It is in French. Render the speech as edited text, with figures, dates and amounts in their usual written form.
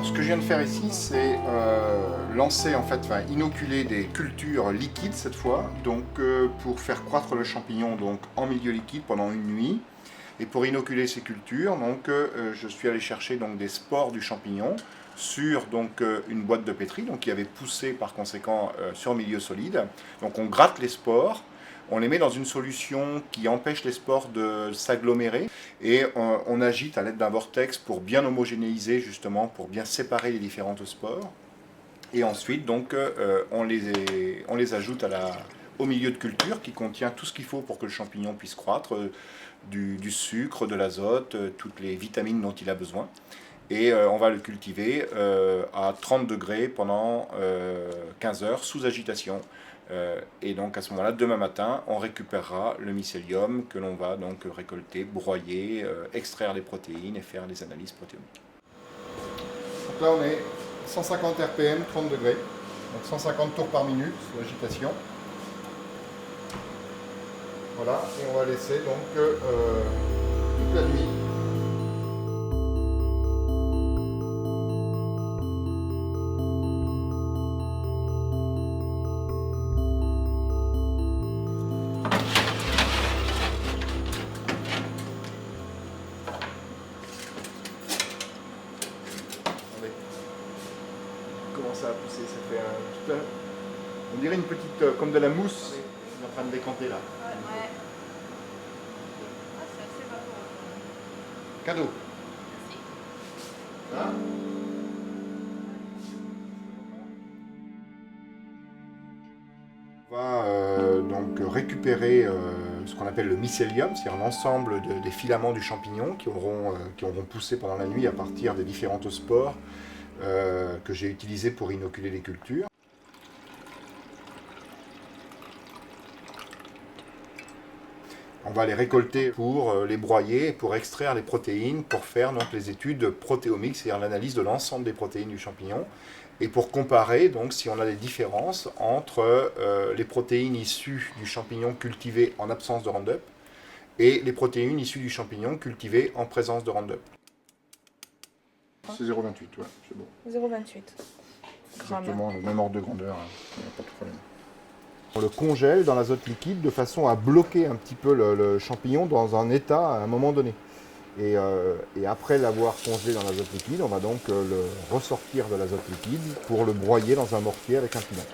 Alors, ce que je viens de faire ici, c'est lancer, inoculer des cultures liquides cette fois, donc pour faire croître le champignon donc, en milieu liquide pendant une nuit. Et pour inoculer ces cultures, donc, je suis allé chercher donc, des spores du champignon sur donc, une boîte de pétri, donc, qui avait poussé par conséquent sur milieu solide. Donc on gratte les spores, on les met dans une solution qui empêche les spores de s'agglomérer et on agite à l'aide d'un vortex pour bien homogénéiser justement, pour bien séparer les différentes spores. Et ensuite, donc, on les ajoute au milieu de culture qui contient tout ce qu'il faut pour que le champignon puisse croître, du sucre, de l'azote, toutes les vitamines dont il a besoin. Et on va le cultiver à 30 degrés pendant 15 heures sous agitation. Et donc à ce moment-là, demain matin, on récupérera le mycélium que l'on va donc récolter, broyer, extraire les protéines et faire les analyses protéomiques. Donc là, on est 150 RPM, 30 degrés, donc 150 tours par minute sous agitation. Voilà, et on va laisser donc toute la nuit. Comment ça a poussé, ça fait on dirait une petite, comme de la mousse, qui est en train de décanter là. Ouais. Ah, c'est assez vaporeux. Cadeau. Merci. Hein? On va donc récupérer ce qu'on appelle le mycélium, c'est-à-dire l'ensemble des filaments du champignon qui auront poussé pendant la nuit à partir des différentes spores que j'ai utilisées pour inoculer les cultures. On va les récolter pour les broyer, pour extraire les protéines, pour faire donc, les études protéomiques, c'est-à-dire l'analyse de l'ensemble des protéines du champignon, et pour comparer donc, si on a des différences entre les protéines issues du champignon cultivé en absence de Roundup et les protéines issues du champignon cultivé en présence de Roundup. C'est 0,28, ouais, c'est bon. 0,28 Exactement, le même ordre de grandeur, il n'y a pas de problème. On le congèle dans l'azote liquide de façon à bloquer un petit peu le champignon dans un état à un moment donné. Et après l'avoir congelé dans l'azote liquide, on va donc le ressortir de l'azote liquide pour le broyer dans un mortier avec un pilon.